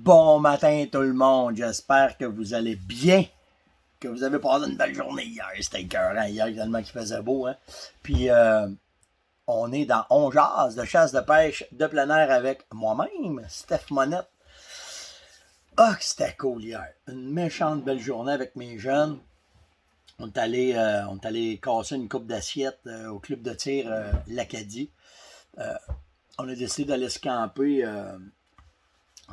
Bon matin tout le monde, j'espère que vous allez bien, que vous avez passé une belle journée hier, c'était écœurant hier tellement qu'il faisait beau, hein. Puis on est dans On jase de chasse de pêche de plein air avec moi-même, Steph Monette. Ah, que c'était cool hier, une méchante belle journée avec mes jeunes. On est allé casser une coupe d'assiettes au club de tir l'Acadie. On a décidé d'aller se camper,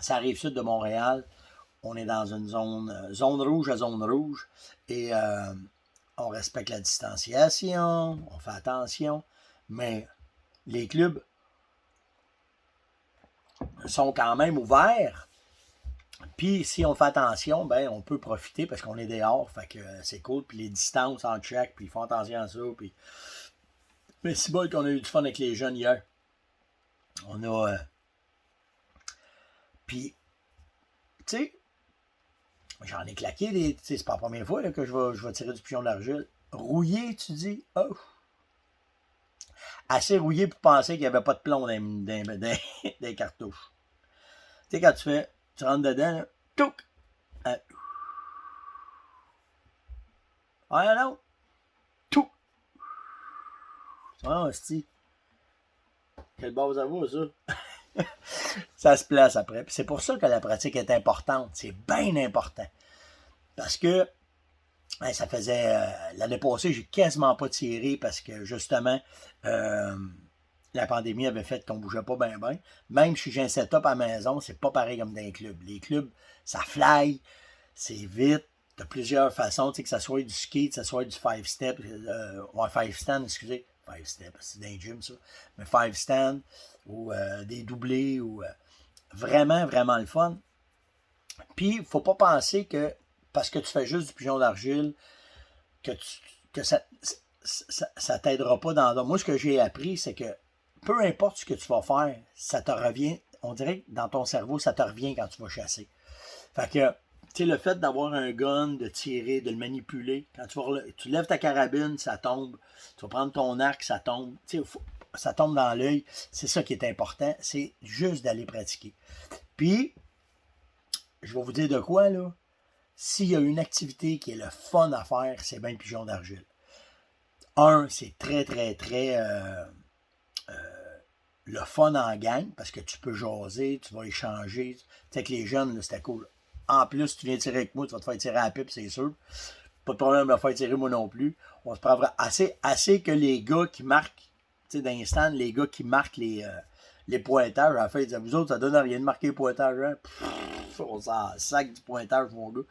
ça arrive sud de Montréal. On est dans une zone rouge à zone rouge, et on respecte la distanciation, on fait attention, mais les clubs sont quand même ouverts. Puis si on fait attention, ben on peut profiter parce qu'on est dehors, fait que c'est cool. Puis les distances en check, puis ils font attention à ça. Puis... Mais c'est bon qu'on a eu du fun avec les jeunes hier. On a... Puis, tu sais, j'en ai claqué des. C'est pas la première fois là, que je vais tirer du pigeon d'argile. Rouillé, tu dis? Oh! Assez rouillé pour penser qu'il n'y avait pas de plomb dans les cartouches. Tu sais, quand tu rentres dedans, là, touc! Ah non! Tout! Ah, hostie! Quelle base à vous, ça? Ça se place après. Puis c'est pour ça que la pratique est importante. C'est bien important. Parce que ça faisait... l'année passée, j'ai quasiment pas tiré parce que, justement, la pandémie avait fait qu'on bougeait pas bien. Même si j'ai un setup à la maison, c'est pas pareil comme dans les clubs. Les clubs, ça fly, c'est vite. Tu as plusieurs façons, tu sais, que ça soit du ski, que ça soit du 5-step, ouais, 5-stand, excusez. 5-step, c'est dans les gym, ça. Mais 5-stand, ou des doublés, ou vraiment, vraiment le fun. Puis, il ne faut pas penser que parce que tu fais juste du pigeon d'argile, que ça t'aidera pas dans... Moi, ce que j'ai appris, c'est que peu importe ce que tu vas faire, ça te revient, on dirait que dans ton cerveau, ça te revient quand tu vas chasser. Fait que, tu sais, le fait d'avoir un gun, de tirer, de le manipuler, quand tu lèves ta carabine, ça tombe. Tu vas prendre ton arc, ça tombe. Tu sais, ça tombe dans l'œil. C'est ça qui est important. C'est juste d'aller pratiquer. Puis, je vais vous dire de quoi, là. S'il y a une activité qui est le fun à faire, c'est bien le pigeon d'argile. C'est très, très, très le fun en gang, parce que tu peux jaser, tu vas échanger. Tu sais, avec les jeunes, là, c'était cool. En plus, tu viens tirer avec moi, tu vas te faire tirer à la pipe, c'est sûr. Pas de problème de me faire tirer moi non plus. On se prendra assez que les gars qui marquent, tu sais, d'instant, les gars qui marquent les pointages, en fait, ils disaient, vous autres, ça donne rien de marquer les pointages, hein? On s'en sac du pointage, mon gars.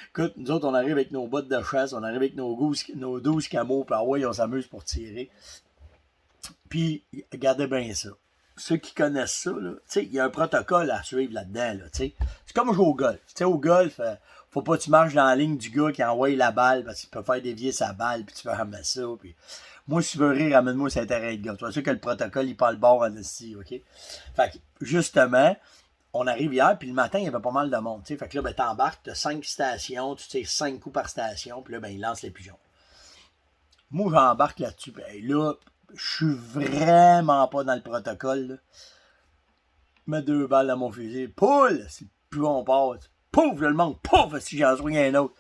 Écoute, nous autres, on arrive avec nos bottes de chasse, on arrive avec nos 12 camos, puis ouais, on s'amuse pour tirer. Puis, regardez bien ça. Ceux qui connaissent ça, tu sais, il y a un protocole à suivre là-dedans, là, tu sais. C'est comme jouer au golf. Tu sais, au golf, faut pas que tu marches dans la ligne du gars qui envoie la balle, parce qu'il peut faire dévier sa balle, puis tu fais ramasser ça, puis... Moi, si tu veux rire, amène-moi sur un terrain de golf. Tu vois sûr que le protocole, il parle bord en esti, OK? Fait que, justement, on arrive hier, puis le matin, il y avait pas mal de monde, tu sais. Fait que là, ben, t'embarques, t'as 5 stations, tu tires 5 coups par station, puis là, ben, ils lancent les pigeons. Moi, j'embarque là-dessus, ben là... Je suis vraiment pas dans le protocole. Là. Mets 2 balles dans mon fusil. Poule! C'est plus on passe. Pouf! Je le manque. Pouf! Si j'en soigne un autre.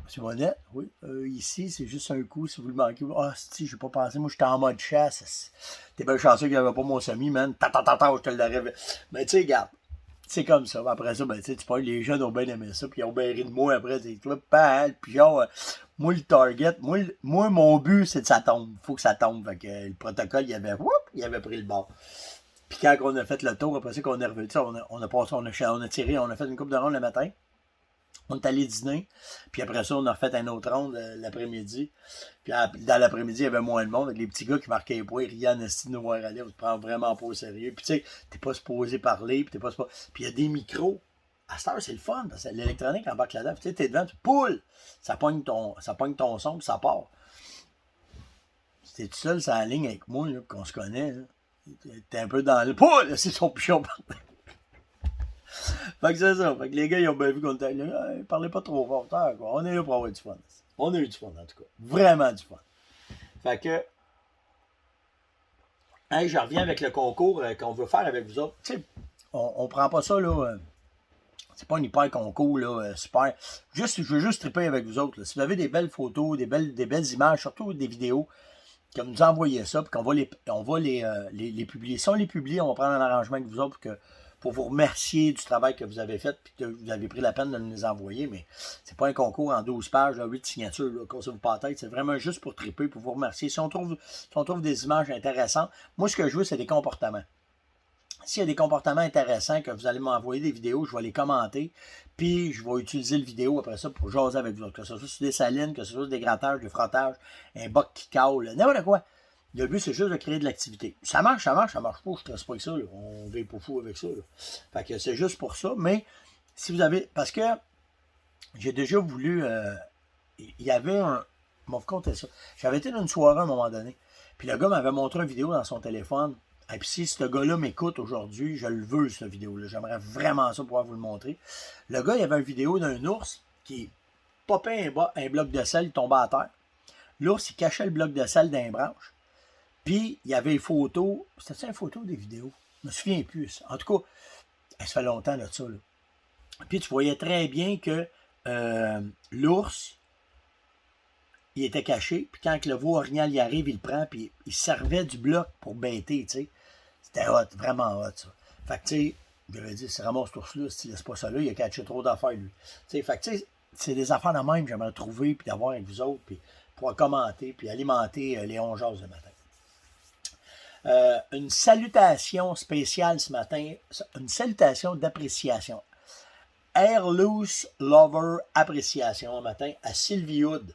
C'est honnête, oui. Ici, c'est juste un coup. Si vous le manquez. Ah, si, j'ai pas pensé. Moi, j'étais en mode chasse. T'es bien chanceux qu'il n'y avait pas mon semi, man. Je te l'aurais. Mais tu sais, regarde. C'est comme ça. Après ça, ben, tu sais, les jeunes ont bien aimé ça, puis ils ont bien ri de moi après. C'est toi, pas, puis genre, moi, le target, moi, mon but, c'est que ça tombe. Il faut que ça tombe. Fait que le protocole, il avait pris le bord. Puis quand on a fait le tour, après ça, qu'on est revenu, on a passé, on a tiré, on a fait une coupe de ronde le matin. On est allé dîner, puis après ça, on a refait un autre ronde l'après-midi. Puis dans l'après-midi, il y avait moins de monde, avec les petits gars qui marquaient les points, ils riaient en esti de nous voir aller, on se prend vraiment pas au sérieux. Puis tu sais, t'es pas supposé parler, puis t'es pas supposé... Puis il y a des micros. À cette heure, c'est le fun, parce que l'électronique embarque là-dedans. Puis tu sais, t'es devant, tu poules, ça pogne ton son, puis ça part. Si t'es tout seul sur la ligne avec moi, là, qu'on se connaît, là, t'es un peu dans le... Poule! C'est son pigeon par Fait que c'est ça. Fait que les gars, ils ont bien vu qu'on était là. Ils parlaient pas trop fort. Quoi. On est là pour avoir du fun. On a eu du fun, en tout cas. Vraiment du fun. Fait que. Hey, je reviens avec le concours qu'on veut faire avec vous autres. Tu sais, on ne prend pas ça, là. C'est pas un hyper concours, là, super. Je veux juste triper avec vous autres. Là. Si vous avez des belles photos, des belles images, surtout des vidéos, comme nous envoyer ça, puis qu'on va les publier. Si on les publie, on va prendre un arrangement avec vous autres pour vous remercier du travail que vous avez fait, puis que vous avez pris la peine de nous les envoyer, mais c'est pas un concours en 12 pages, là, 8 signatures, là, cassez-vous pas la tête, c'est vraiment juste pour triper, pour vous remercier. Si on trouve des images intéressantes, moi, ce que je veux, c'est des comportements. S'il y a des comportements intéressants que vous allez m'envoyer des vidéos, je vais les commenter, puis je vais utiliser le vidéo après ça pour jaser avec vous. Que ce soit sur des salines, que ce soit des grattages, des frottages, un boc qui cale, n'importe quoi. Le but, c'est juste de créer de l'activité. Ça marche pas, je ne stresse pas avec ça. Là. On ne pas fou avec ça. Là. Fait que c'est juste pour ça. Mais si vous avez. Parce que j'ai déjà voulu. Il y avait un. Je vais vous compter ça. J'avais été dans une soirée à un moment donné. Puis le gars m'avait montré une vidéo dans son téléphone. Et puis si ce gars-là m'écoute aujourd'hui, je le veux, cette vidéo-là. J'aimerais vraiment ça pouvoir vous le montrer. Le gars, il y avait une vidéo d'un ours qui popait un bloc de sel, il tombait à terre. L'ours, il cachait le bloc de sel d'un branche. Puis, il y avait des photos. C'était-tu une photo ou des vidéos? Je me souviens plus. En tout cas, ça fait longtemps de ça. Là. Puis, tu voyais très bien que l'ours, il était caché. Puis, quand le veau orignal y arrive, il le prend. Puis, il servait du bloc pour bêter, tu sais. C'était hot, vraiment hot, ça. Fait que, tu sais, j'avais dit, c'est vraiment cet ours-là, si tu laisses pas ça là, il a catché trop d'affaires, lui. Tu sais, fait que, tu sais, c'est des affaires de même que j'aimerais trouver, puis d'avoir avec vous autres, puis pouvoir commenter, puis alimenter les 11 heures de matin. Une salutation spéciale ce matin, une salutation d'appréciation. Air Loose Lover Appréciation ce matin à Sylvie Hood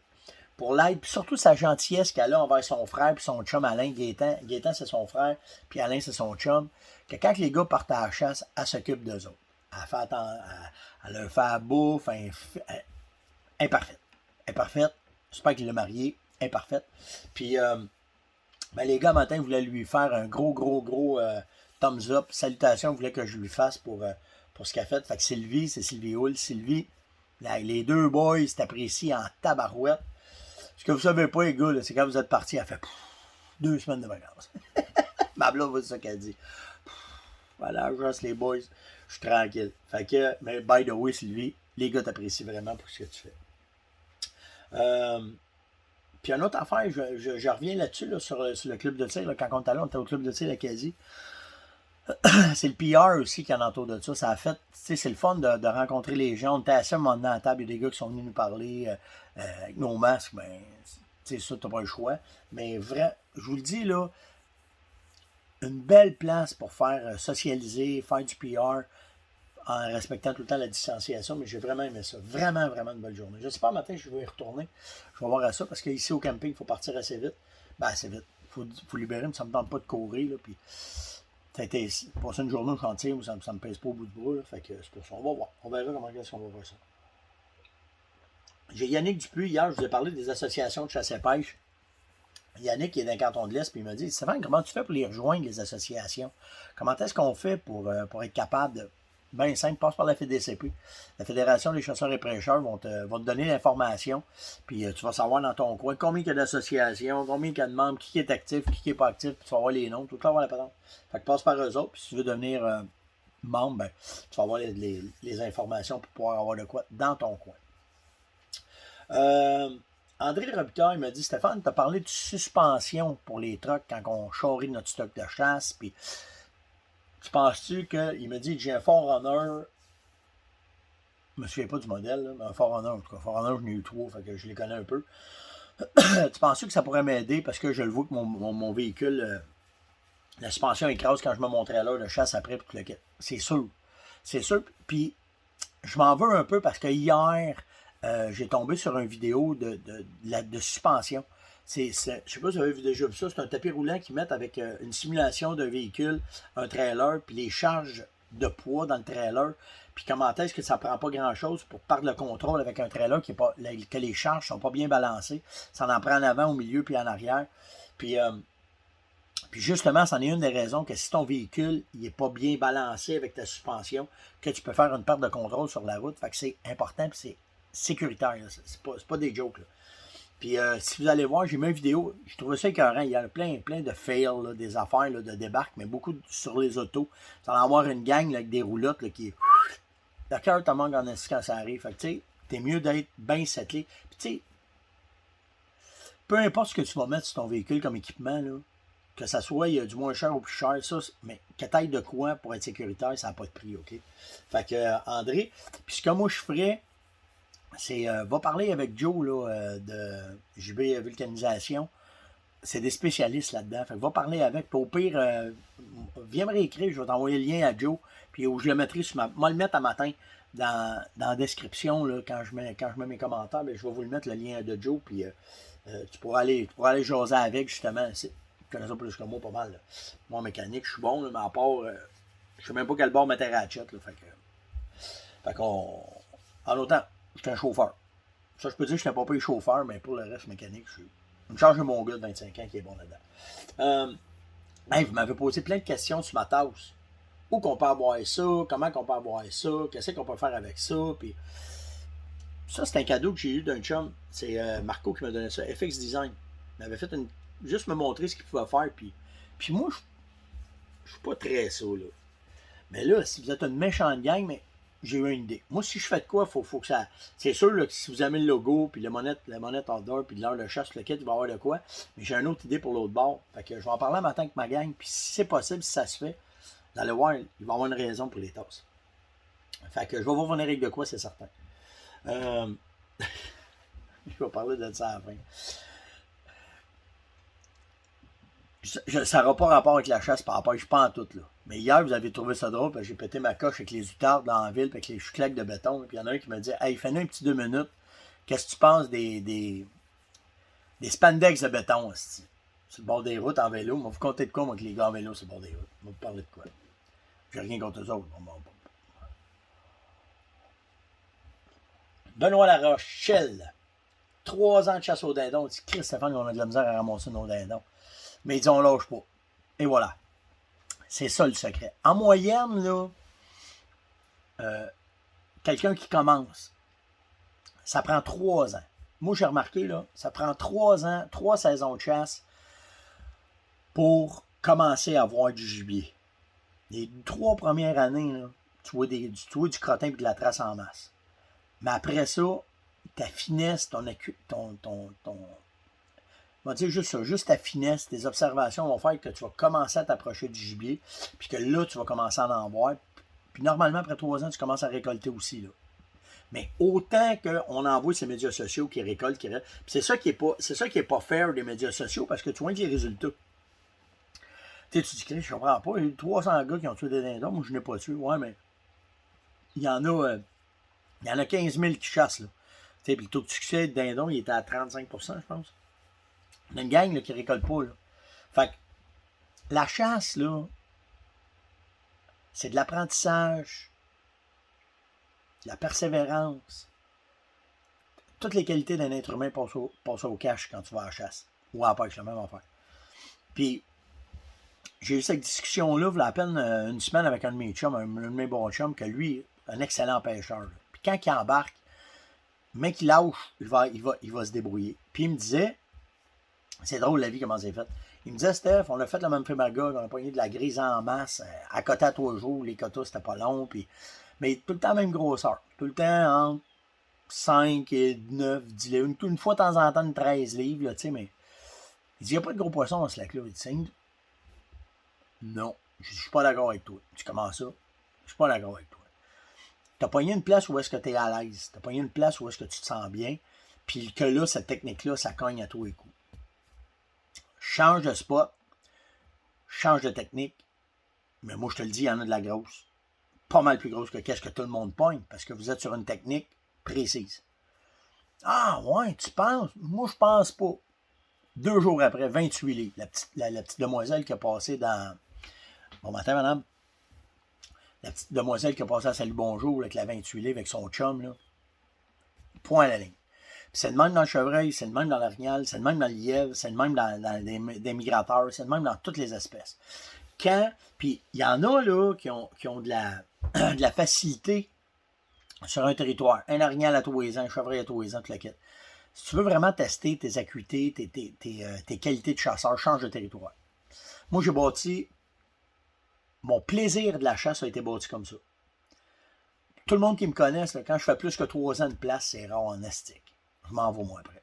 pour l'aide, puis surtout sa gentillesse qu'elle a envers son frère puis son chum Alain Gaétan. Gaétan, c'est son frère, puis Alain, c'est son chum. Que quand les gars partent à la chasse, elle s'occupe d'eux autres. Elle leur fait la bouffe, imparfaite. Imparfaite. J'espère qu'il l'a marié. Imparfaite. Puis, ben, les gars, matin, voulaient lui faire un gros thumbs up. Salutations, voulaient que je lui fasse pour ce qu'elle a fait. Fait que Sylvie, c'est Sylvie Hull. Sylvie, les deux boys t'apprécient en tabarouette. Ce que vous savez pas, les gars, c'est quand vous êtes partis, elle fait 2 semaines de vacances. Ma blonde, c'est ça qu'elle dit. Voilà, je reste les boys, je suis tranquille. Fait que, mais by the way, Sylvie, les gars t'apprécient vraiment pour ce que tu fais. Puis une autre affaire, je reviens là-dessus, là, sur le club de tir. Là, quand on était là, on était au club de tir l'Acadie. C'est le PR aussi qui en entoure de ça. Ça a fait, tu sais, c'est le fun de rencontrer les gens. On était assis à un moment donné à la table, il y a des gars qui sont venus nous parler avec nos masques. Ben, tu sais, ça, t'as pas le choix. Mais vrai, je vous le dis, là, une belle place pour faire socialiser, faire du PR en respectant tout le temps la distanciation, mais j'ai vraiment aimé ça. Vraiment une belle journée. Je ne sais pas, matin, je vais y retourner. Je vais voir à ça, parce qu'ici, au camping, il faut partir assez vite. Ben, assez vite. Il faut libérer, mais ça ne me tente pas de courir, là, puis ça a été passer une journée au chantier où ça me pèse pas au bout de bras, là, fait que c'est pour ça. On va voir. On verra comment est-ce qu'on va voir ça. J'ai Yannick Dupuis, hier, je vous ai parlé des associations de chasse et pêche. Yannick, il est dans le canton de l'Est, puis il m'a dit, Stéphane, comment tu fais pour les rejoindre, les associations? Comment est-ce qu'on fait pour être capable de... Bien simple, passe par la FDCP. La Fédération des chasseurs et prêcheurs vont te donner l'information, puis tu vas savoir dans ton coin combien il y a d'associations, combien il y a de membres, qui est actif, qui n'est pas actif, puis tu vas avoir les noms, tout le temps avoir la patente. Fait que passe par eux autres, puis si tu veux devenir membre, ben, tu vas avoir les informations pour pouvoir avoir de quoi dans ton coin. André Robitaille m'a dit, Stéphane, tu as parlé de suspension pour les trucks quand on charrie notre stock de chasse, puis tu penses-tu qu'il m'a dit, j'ai un Forerunner, je me souviens pas du modèle, là, mais un Forerunner, en tout cas, Forerunner, j'en ai eu 3, fait que je les connais un peu. Tu penses-tu que ça pourrait m'aider parce que je le vois que mon véhicule, la suspension écrase quand je me montrais à l'heure de chasse après, puis tout le kit. C'est sûr. C'est sûr. Puis, je m'en veux un peu parce que hier, j'ai tombé sur une vidéo de suspension. Je ne sais pas si vous avez déjà vu ça. C'est un tapis roulant qu'ils mettent avec une simulation d'un véhicule, un trailer, puis les charges de poids dans le trailer. Puis comment est-ce que ça prend pas grand-chose pour perdre le contrôle avec un trailer que les charges sont pas bien balancées. Ça en prend en avant, au milieu, puis en arrière. Puis justement, c'en est une des raisons que si ton véhicule n'est pas bien balancé avec ta suspension, que tu peux faire une perte de contrôle sur la route. Fait que c'est important et c'est sécuritaire. C'est pas des jokes. Là. Puis si vous allez voir, j'ai mis une vidéo, je trouvais ça écœurant. Il y a plein de fails, là, des affaires là, de débarque, mais beaucoup sur les autos. Vous allez avoir une gang là, avec des roulottes là, qui est. Le cœur te manque en esti quand ça arrive. Fait que tu sais, t'es mieux d'être bien settlé. Puis tu sais, peu importe ce que tu vas mettre sur ton véhicule comme équipement, là, que ça soit du moins cher ou plus cher, ça, mais que t'ailles de quoi pour être sécuritaire, ça n'a pas de prix, OK? Fait que André, puis ce que moi je ferais, c'est va parler avec Joe là, de JB Vulcanisation. C'est des spécialistes là-dedans. Fait que va parler avec. Puis au pire, viens me réécrire, je vais t'envoyer le lien à Joe. Puis je le mettrai sur moi le mettre à matin dans la description. Là, quand je mets mes commentaires, bien, je vais vous le mettre le lien de Joe. Puis tu pourras aller jaser avec, justement. Tu connais ça plus que moi, pas mal. Là. Moi, en mécanique, je suis bon, là, mais à part, je sais même pas quel bord mettre la ratchet. Là, fait qu'on. En autant, je suis un chauffeur. Ça, je peux dire que je n'étais pas payé chauffeur, mais pour le reste mécanique, je me charge de mon gars de 25 ans qui est bon là-dedans. Hey, vous m'avez posé plein de questions sur ma tasse. Où qu'on peut avoir ça? Comment qu'on peut avoir ça? Qu'est-ce qu'on peut faire avec ça? Puis ça, c'est un cadeau que j'ai eu d'un chum. C'est Marco qui m'a donné ça. FX Design. Il m'avait fait juste me montrer ce qu'il pouvait faire. Puis moi, je suis pas très ça, là. Mais là, si vous êtes une méchante gang, mais j'ai eu une idée. Moi, si je fais de quoi, faut que ça. C'est sûr là, que si vous aimez le logo, puis la monette outdoor, puis l'heure de chasse, le kit, il va y avoir de quoi. Mais j'ai une autre idée pour l'autre bord. Fait que je vais en parler matin avec ma gang. Puis si c'est possible, si ça se fait, vous allez voir, il va y avoir une raison pour les tasses. Fait que je vais vous revenir avec de quoi, c'est certain. Je vais parler de ça à la fin. Ça n'aura pas rapport avec la chasse par rapport, je suis pas en tout là. Mais hier, vous avez trouvé ça drôle, parce que j'ai pété ma coche avec les outardes dans la ville, avec les chouclaques de béton. Puis il y en a un qui me dit hey, fais-nous un petit 2 minutes. Qu'est-ce que tu penses des spandex de béton, aussi? Sur le bord des routes en vélo. Moi, vous comptez de quoi, moi, que les gars en vélo sur le bord des routes? Moi, vous parlez de quoi? J'ai rien contre eux autres. Benoît Larochelle. 3 ans de chasse aux dindons. Il dit Christ Stéphane, on a de la misère à ramasser nos dindons. Mais ils disent on lâche pas. Et voilà. C'est ça le secret. En moyenne, là, quelqu'un qui commence, ça prend 3 ans. Moi, j'ai remarqué, là, ça prend 3 ans, 3 saisons de chasse pour commencer à avoir du gibier. Les 3 premières années, là, tu vois du crottin et de la trace en masse. Mais après ça, ta finesse, on va dire juste ça, juste ta finesse, tes observations vont faire que tu vas commencer à t'approcher du gibier, puis que là, tu vas commencer à en voir. Puis normalement, après 3 ans, tu commences à récolter aussi, là. Mais autant qu'on envoie ces médias sociaux qui récoltent, puis c'est ça qui est pas fair des médias sociaux, parce que tu vois que les résultats. Tu dis, je comprends pas, il y a eu 300 gars qui ont tué des dindons, moi je n'ai pas tué. Ouais, mais il y en a 15 000 qui chassent, là. Puis le taux de succès de dindons, il était à 35 %, je pense. Il y a une gang là, qui ne récolte pas. Là. Fait que la chasse, là, c'est de l'apprentissage, de la persévérance. Toutes les qualités d'un être humain passent au cash quand tu vas à la chasse. Ou à la pêche, la même affaire. Puis, j'ai eu cette discussion-là, il y a à peine une semaine avec un de mes chums, un de mes bons chums, que lui, un excellent pêcheur. Là. Puis quand il embarque, le mec il lâche, il va se débrouiller. Puis il me disait, c'est drôle la vie comment c'est fait. Il me disait, Steph, on a fait le même magog, on a pogné de la grise en masse, à côté à 3 jours, les quotas c'était pas long, puis mais tout le temps même grosseur. Tout le temps entre 5 et 9, 10 livres. Une fois de temps en temps, 13 livres, là, tu sais, mais il dit, il n'y a pas de gros poissons dans ce lac-là. Il dit, non, je suis pas d'accord avec toi. Tu commences ça, je suis pas d'accord avec toi. Tu as pogné une place où est-ce que tu es à l'aise. Tu as pogné une place où est-ce que tu te sens bien. Puis que là, cette technique-là, ça cogne à tous les coups. Change de spot, change de technique. Mais moi, je te le dis, il y en a de la grosse. Pas mal plus grosse que qu'est-ce que tout le monde pogne. Parce que vous êtes sur une technique précise. Ah, ouais, tu penses? Moi, je pense pas. 2 jours après, 28 livres. La petite demoiselle qui a passé dans... Bon matin, madame. La petite demoiselle qui a passé à Salut Bonjour avec la 28 livres avec son chum, là. Point à la ligne. Puis c'est le même dans le chevreuil, c'est le même dans l'orignal, c'est le même dans le lièvre, c'est le même dans des migrateurs, c'est le même dans toutes les espèces. Puis il y en a là qui ont de la facilité sur un territoire. Un orignal à tous les ans, un chevreuil à tous les ans, tout le kit. Si tu veux vraiment tester tes acuités, tes qualités de chasseur, change de territoire. Moi, j'ai bâti... Mon plaisir de la chasse a été bâti comme ça. Tout le monde qui me connaisse, là, quand je fais plus que 3 ans de place, c'est rare en astique. Je m'en vais, moi, après.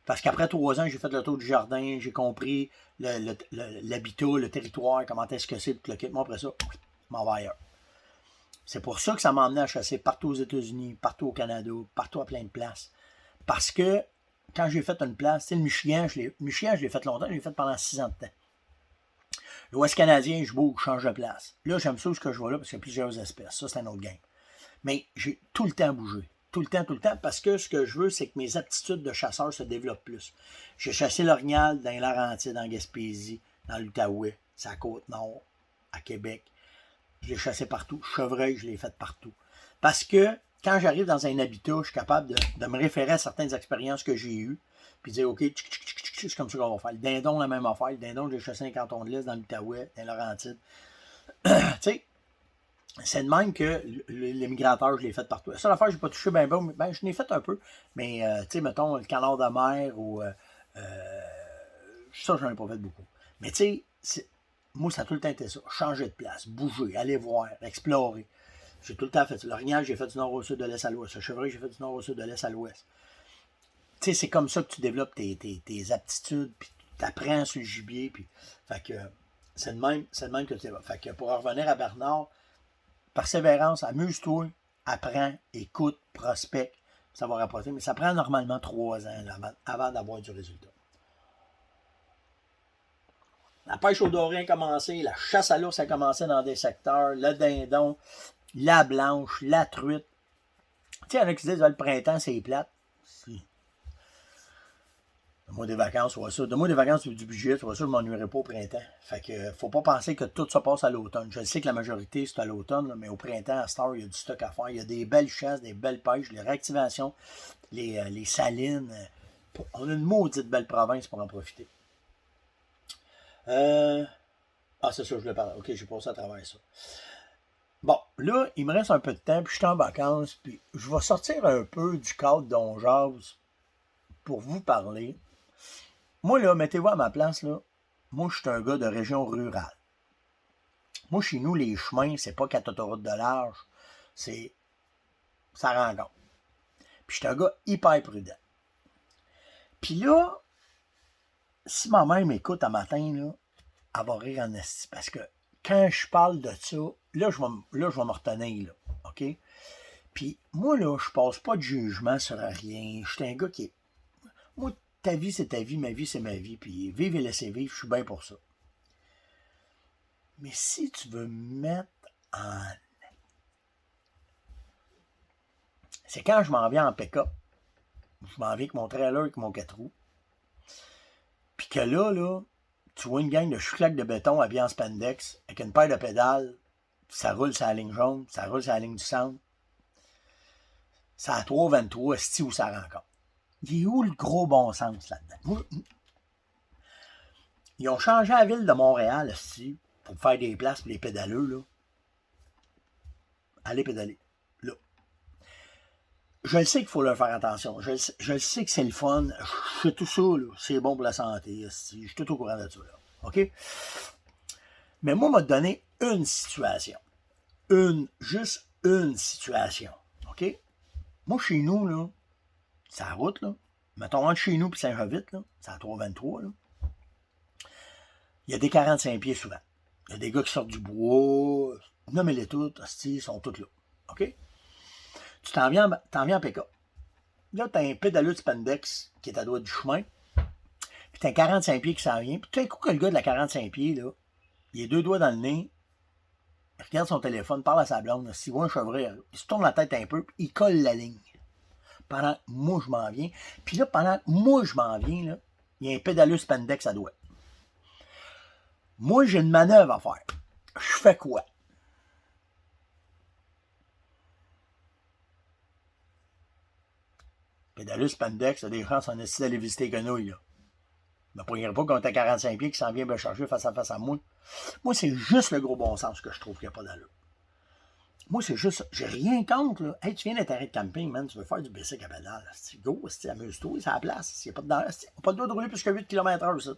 Parce qu'après 3 ans, j'ai fait le tour du jardin, j'ai compris l'habitat, le territoire, comment est-ce que c'est, tout le kit. Moi, après ça, je m'en vais ailleurs. C'est pour ça que ça m'a emmené à chasser partout aux États-Unis, partout au Canada, partout à plein de places. Parce que quand j'ai fait une place, tu sais, le Michigan, je l'ai fait longtemps, je l'ai fait pendant 6 ans de temps. L'Ouest canadien, je bouge, je change de place. Là, j'aime ça où je vais là parce qu'il y a plusieurs espèces. Ça, c'est un autre game. Mais j'ai tout le temps bougé. Tout le temps, parce que ce que je veux, c'est que mes aptitudes de chasseur se développent plus. J'ai chassé l'orignal dans les Laurentides, dans Gaspésie, dans l'Outaouais, c'est à Côte-Nord, à Québec. Je l'ai chassé partout. Chevreuil, je l'ai fait partout. Parce que quand j'arrive dans un habitat, je suis capable de me référer à certaines expériences que j'ai eues, puis dire, OK, c'est comme ça qu'on va faire. Le dindon, la même affaire. Le dindon, je l'ai chassé dans le canton de l'Est, dans l'Outaouais, dans les Laurentides. Tu sais, c'est de même que les migrateurs, je l'ai fait partout. Ça, l'affaire, je n'ai pas touché ben, je l'ai fait un peu. Mais, tu sais, mettons, le canard de mer ou... ça, j'en ai pas fait beaucoup. Mais, tu sais, moi, ça a tout le temps été ça. Changer de place, bouger, aller voir, explorer. J'ai tout le temps fait ça. L'orignal, j'ai fait du nord au sud, de l'est à l'ouest. Le chevreuil, j'ai fait du nord au sud, de l'est à l'ouest. Tu sais, c'est comme ça que tu développes tes aptitudes, puis tu apprends sur le gibier. Puis, fait que c'est de même que tu développes. Fait que pour en revenir à Bernard, persévérance, amuse-toi, apprends, écoute, prospecte, ça va rapporter. Mais ça prend normalement 3 ans là, avant d'avoir du résultat. La pêche au doré a commencé, la chasse à l'ours a commencé dans des secteurs, le dindon, la blanche, la truite. Tu sais, il y en a qui se disent, le printemps, c'est plate. Si. Donne-moi des vacances, soit ça. Donne-moi des vacances du budget, soit ça, je ne m'ennuierai pas au printemps. Fait que, faut pas penser que tout se passe à l'automne. Je sais que la majorité, c'est à l'automne, mais au printemps, à cette heure, il y a du stock à faire. Il y a des belles chasses, des belles pêches, les réactivations, les salines. On a une maudite belle province pour en profiter. Ah, c'est ça, je voulais parler. OK, j'ai passé à travers ça. Bon, là, il me reste un peu de temps, puis je suis en vacances, puis je vais sortir un peu du cadre dont j'ose pour vous parler. Moi, là, mettez-vous à ma place, là. Moi, je suis un gars de région rurale. Moi, chez nous, les chemins, c'est pas 4 autoroutes de large, c'est... ça rencontre. Puis je suis un gars hyper prudent. Puis là, si ma mère m'écoute un matin, là, elle va rire en esti. Parce que quand je parle de ça, là, je vais me retenir, là. OK? Puis moi, là, je passe pas de jugement sur rien. Je suis un gars qui est... Moi, ta vie, c'est ta vie, ma vie, c'est ma vie. Puis vivre et laisser vivre, je suis bien pour ça. Mais si tu veux me mettre en... C'est quand je m'en viens en pick-up. Je m'en viens avec mon trailer, avec mon 4 roues. Puis que là, tu vois une gang de chouclacs de béton habillés en spandex, avec une paire de pédales, ça roule sur la ligne jaune, ça roule sur la ligne du centre. C'est à 3,23, c'est où ça rencontre. Il est où le gros bon sens là-dedans? Ils ont changé la ville de Montréal, aussi, pour faire des places pour les pédaleux, là. Allez pédaler, là. Je le sais qu'il faut leur faire attention. Je le sais que c'est le fun. Je sais tout ça, là. C'est bon pour la santé. Je suis tout au courant de ça, là. OK? Mais moi, m'a donné une situation. Juste une situation. OK? Moi, chez nous, là, c'est la route, là. Mettons, entre chez nous et Saint-Jovite, là, c'est à 3,23, là. Il y a des 45 pieds souvent. Il y a des gars qui sortent du bois. Nommez-les toutes, ils sont tous là. OK? Tu t'en viens en pick-up. Là, tu as un pédaleux de spandex qui est à droite du chemin. Puis tu as un 45 pieds qui s'en vient. Puis tout d'un coup, que le gars de la 45 pieds, là, il a 2 doigts dans le nez. Il regarde son téléphone, parle à sa blonde. S'il voit un chevreuil, il se tourne la tête un peu, puis il colle la ligne. Pendant que moi, je m'en viens. Puis là, pendant que moi, je m'en viens, là, il y a un pédaleux spandex à droite. Moi, j'ai une manœuvre à faire. Je fais quoi? Pédaleux spandex, a des chances en esti d'aller visiter les quenouilles, là. Je ne me poignerai pas quand t'as 45 pieds qui s'en vient me chercher face à moi. Moi, c'est juste le gros bon sens que je trouve qu'il n'y a pas d'allure. Moi, c'est juste ça. J'ai rien contre, là. Hey, tu viens d'un terrain de camping, man, tu veux faire du bicycle à pédale. C'est go, amuse-toi, c'est à la place. Il n'y a pas de droit de rouler plus que 8 km/h, ça.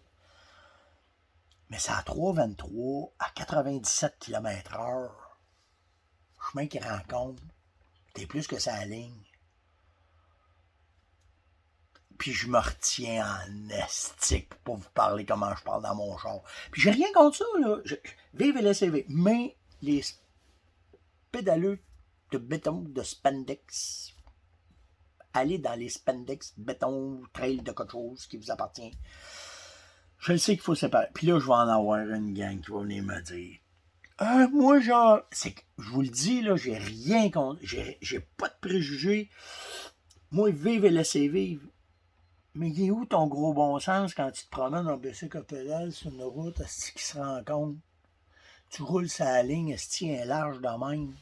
Mais c'est à 3,23 à 97 km/h. Chemin qui rencontre. T'es plus que ça à la ligne. Puis je me retiens en estique pour vous parler comment je parle dans mon char. Puis j'ai rien contre ça, là. Vive et laissez vivre. Mais les pédaleux de béton, de spandex, allez dans les spandex, béton, trail de quelque chose qui vous appartient. Je sais qu'il faut séparer. Puis là, je vais en avoir une gang qui va venir me dire moi, genre, c'est que, je vous le dis, là, j'ai rien contre. J'ai pas de préjugés. Moi, vive et laissez vivre. Mais il est où ton gros bon sens quand tu te promènes en bicycle à pédale sur une route, est-ce qui se rencontre? Tu roules sa ligne, est-ce qu'il est large de même?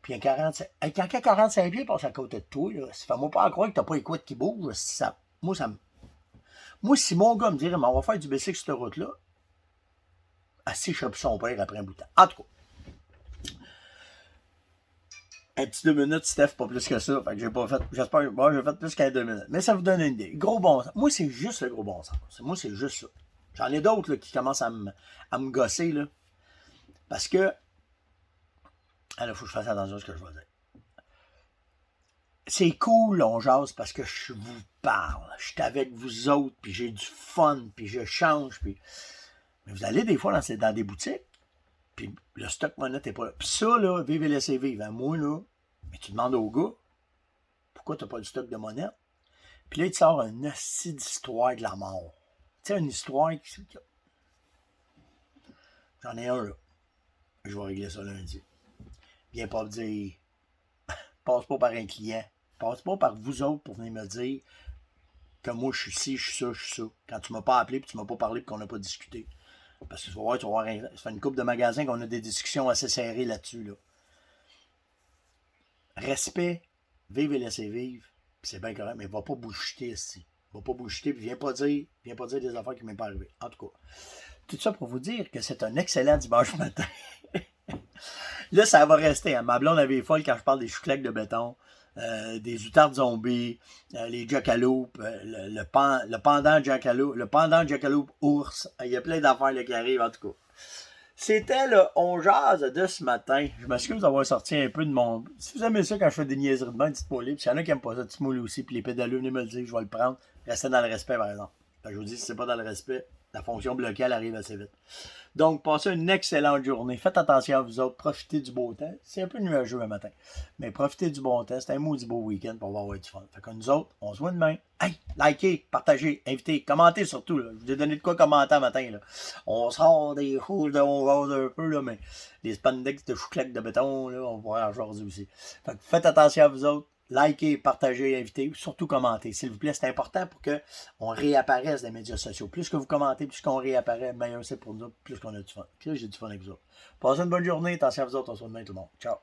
Puis quand il y a 45 pieds passe à côté de toi, là, fais-moi pas croire que t'as pas les couettes qui bougent. Moi, si mon gars me dirait, on va faire du bicycle sur cette route-là, si je chope son père après un bout de temps. En tout cas, un petit 2 minutes, Steph, pas plus que ça. Fait que j'ai pas fait, j'espère, bon, j'ai fait plus qu'un 2 minutes. Mais ça vous donne une idée. Gros bon sens. Moi, c'est juste le gros bon sens. Moi, c'est juste ça. J'en ai d'autres là, qui commencent à me gosser, là. Parce que, il faut que je fasse attention à ce que je vais dire. C'est cool, on jase, parce que je vous parle. Je suis avec vous autres, puis j'ai du fun, puis je change, puis... Mais vous allez des fois dans des boutiques, puis le stock monnaie n'est pas là. Puis ça, là, vive et laissez vivre. Hein, moi, là, mais tu demandes au gars, pourquoi tu n'as pas du stock de monnaie? Puis là, il te sort une hostie d'histoire de la mort. Tu sais, une histoire qui... J'en ai un, là. Je vais régler ça lundi. Viens pas me dire, passe pas par un client. Passe pas par vous autres pour venir me dire que moi, je suis ci, je suis ça, je suis ça. Quand tu m'as pas appelé, puis tu m'as pas parlé, puis qu'on n'a pas discuté. Parce que tu vas voir, ça fait une couple de magasins qu'on a des discussions assez serrées là-dessus. Là. Respect, vive et laissez vivre, puis c'est bien correct, mais va pas boucheter ici. Va pas boucheter, puis viens pas dire des affaires qui m'est pas arrivé. En tout cas, tout ça pour vous dire que c'est un excellent dimanche matin. Là, ça va rester. Hein. Ma blonde avait folle quand je parle des chouclaques de béton, des outardes zombies, les jackaloupes, le pendant jackalope, le pendant jackalope ours. Il y a plein d'affaires là, qui arrivent, en tout cas. C'était le On jase de ce matin. Je m'excuse d'avoir sorti un peu de mon... Si vous aimez ça quand je fais des niaiseries de bain, dites-moi les. Puis s'il y en a qui n'aiment pas ça, dites-moi aussi. Puis les pédaleux, venez me le dire, je vais le prendre. Restez dans le respect, par exemple. Je vous dis, si c'est pas dans le respect, la fonction bloquée, elle arrive assez vite. Donc, passez une excellente journée. Faites attention à vous autres. Profitez du beau temps. C'est un peu nuageux le matin. Mais profitez du bon temps. C'est un maudit beau week-end pour avoir du fun. Fait que nous autres, on se voit demain. Hey, likez, partagez, invitez, commentez surtout. Là. Je vous ai donné de quoi commenter matin. Là. On sort des choses de on rose un peu, là, mais les spandex de chouclaques de béton, là, on va en jaser aussi. Fait que faites attention à vous autres. Likez, partagez, invitez, surtout commentez. S'il vous plaît, c'est important pour qu'on réapparaisse dans les médias sociaux. Plus que vous commentez, plus qu'on réapparaît, meilleur c'est pour nous, plus qu'on a du fun. Puis là, j'ai du fun avec vous autres. Passez une bonne journée, attention à vous autres, on se voit demain tout le monde. Ciao.